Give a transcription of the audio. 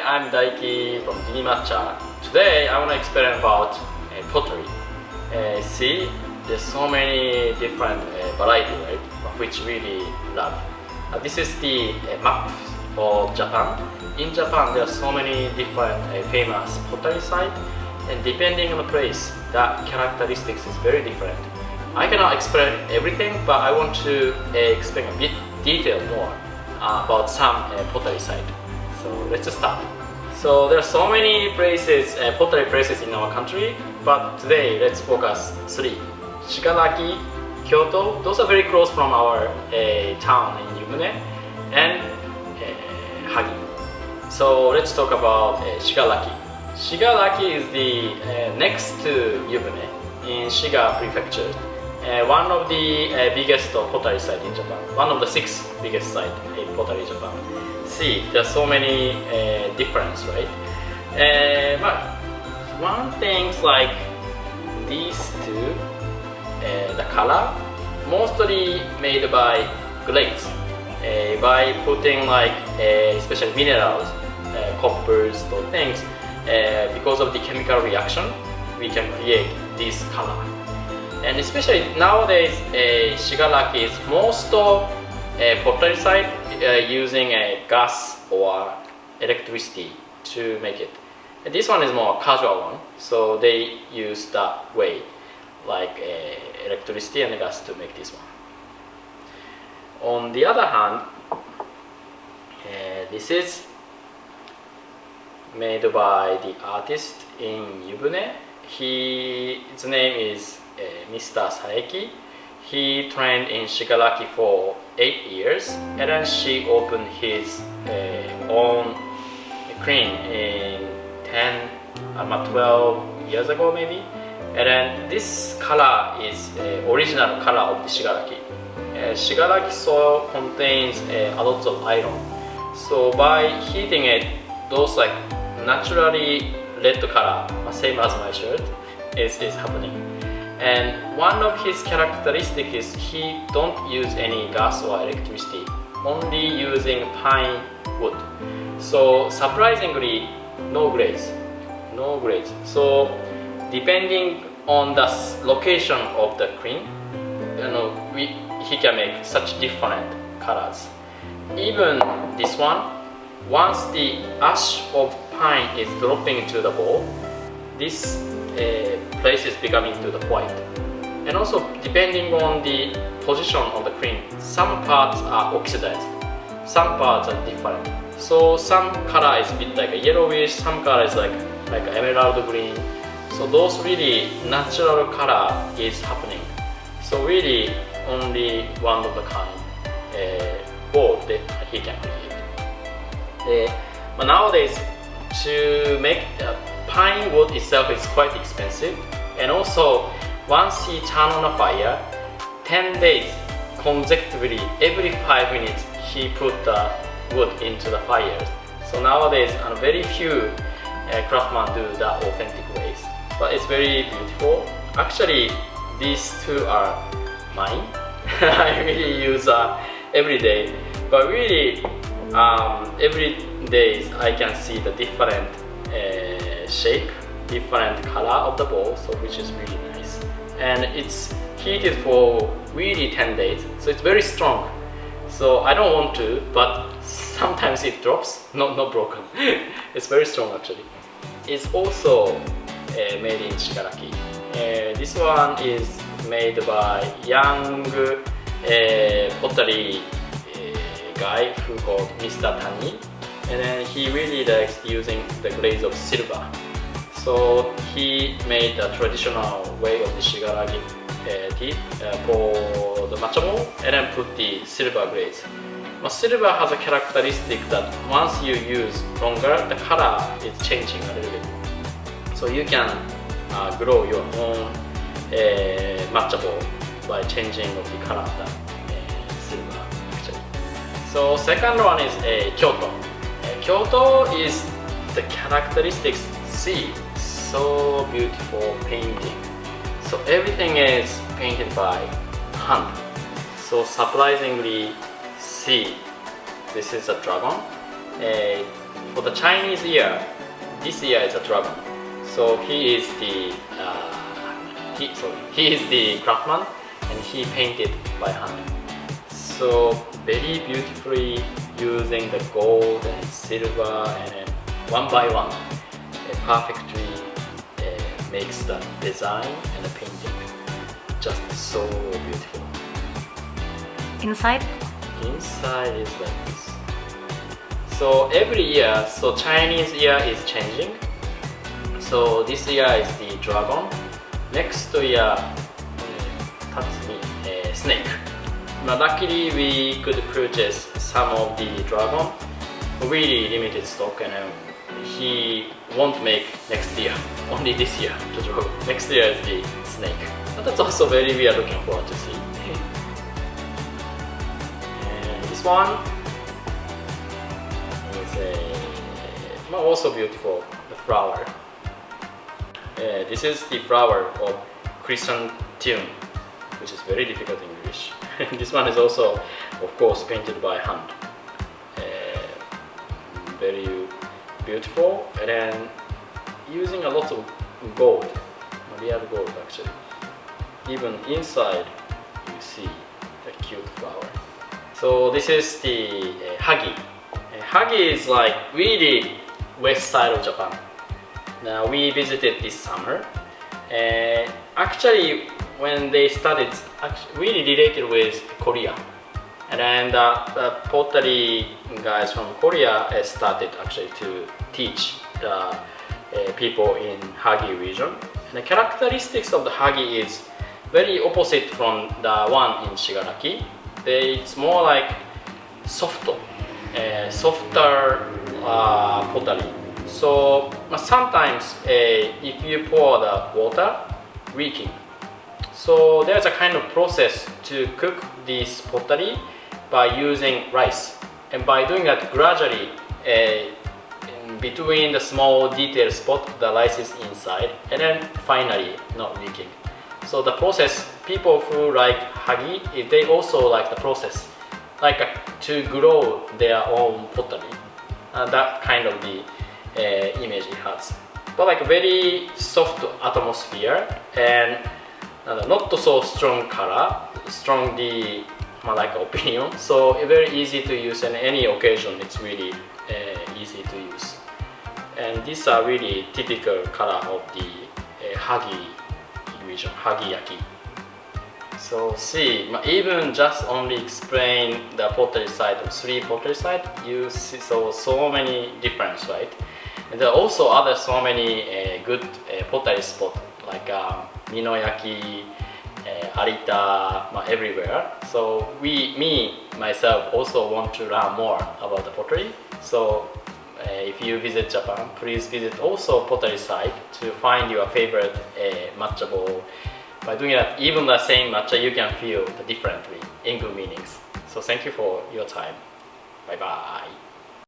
I'm Daiki from Matcha. Today I want to explain about pottery. See, there's so many different varieties, right? Which we really love. This is the map of Japan. In Japan, there are so many different famous pottery sites, and depending on the place, the characteristics is very different. I cannot explain everything, but I want to explain a bit detail more about some pottery site. So let's start. So there are so many places, pottery places in our country, but today let's focus three. Shigaraki, Kyoto, those are very close from our town in Yumune, and Hagi. So let's talk about Shigaraki. Shigaraki is the next to Yumune in Shiga Prefecture. One of the biggest pottery site in Japan. One of the 6 biggest site in pottery Japan. See, there are so many difference, right? But one thing like these two, the color, mostly made by glaze, by putting like special minerals, coppers, or things. Because of the chemical reaction, we can create this color. And especially nowadays, Shigaraki is most of pottery site using gas or electricity to make it. And this one is more casual one, so they use that way, like electricity and gas to make this one. On the other hand, this is made by the artist in Yubune. His name is Mr. Saeki. He trained in Shigaraki for 8 years, and then she opened his own crane in 12 years ago maybe. And then this color is original color of the Shigaraki. Shigaraki soil contains a lot of iron, so by heating it, those like naturally red color, same as my shirt, is happening. And one of his characteristics is he don't use any gas or electricity, only using pine wood. So surprisingly, no glaze. So depending on the location of the crane, he can make such different colors. Even this one, once the ash of pine is dropping into the bowl, this place is becoming to the white. And also depending on the position of the crane, some parts are oxidized, some parts are different. So some color is a bit like a yellowish, some color is like emerald green. So those really natural color is happening. So really only one of the kind board that he can create. But nowadays, to make pine wood itself is quite expensive, and also once he turn on a fire, 10 days consecutively, every 5 minutes he put the wood into the fire. So nowadays very few craftsmen do the authentic ways, but it's very beautiful. Actually these two are mine. I really use every day, but really every day I can see the different shape, different color of the bowl, so which is really nice. And it's heated for really 10 days, so it's very strong. So I don't want to, but sometimes it drops, not broken. It's very strong actually. It's also made in Shigaraki. This one is made by young pottery guy who called Mr. Tani, and then he really likes using the glaze of silver. So he made the traditional way of the Shigaraki tea for the matcha bowl, and then put the silver glaze. Silver has a characteristic that once you use longer, the color is changing a little bit. So you can grow your own matcha bowl by changing of the color of the silver actually. So second one is Kyoto. Kyoto is the characteristics. See, so beautiful painting. So everything is painted by hand. So surprisingly, see, this is a dragon. for the Chinese year, this year is a dragon. So he is the he is the craftsman, and he painted by hand. So very beautifully using the gold and silver, and then one by one, perfectly makes the design and the painting just so beautiful. Inside? Inside is like this. So every year, so Chinese year is changing. So this year is the dragon. Next year, snake. But luckily we could purchase some of the dragon, really limited stock, and he won't make next year, only this year. Next year is the snake. But that's also very we are looking forward to see. And this one is also beautiful, the flower. This is the flower of chrysanthemum, which is very difficult in English. This one is also, of course, painted by hand. Very beautiful, and then using a lot of gold, real gold actually. Even inside you see the cute flower. So this is the Hagi. Hagi is like really west side of Japan. Now we visited this summer. Actually, when they started, really related with Korea. And then the pottery guys from Korea started actually to teach the people in Hagi region. And the characteristics of the Hagi is very opposite from the one in Shigaraki. It's more like softer pottery. So sometimes if you pour the water, leaking. So there's a kind of process to cook this pottery by using rice, and by doing that gradually in between the small detailed spot, the rice is inside, and then finally not leaking. So the process, people who like Hagi, they also like the process, like to grow their own pottery. That kind of the image it has. But like very soft atmosphere, and not so strong color, strong the like opinion. So very easy to use, and any occasion it's really easy to use. And these are really typical color of the Hagi region, Hagi Yaki. So see, even just only explain the pottery site of 3 pottery site, you see so many difference, right? And there are also other so many good pottery spot like Minoyaki, Arita, everywhere. So myself also want to learn more about the pottery. So if you visit Japan, please visit also pottery site to find your favorite matcha bowl. By doing that, even the same matcha, you can feel the differently in good meanings. So thank you for your time. Bye bye.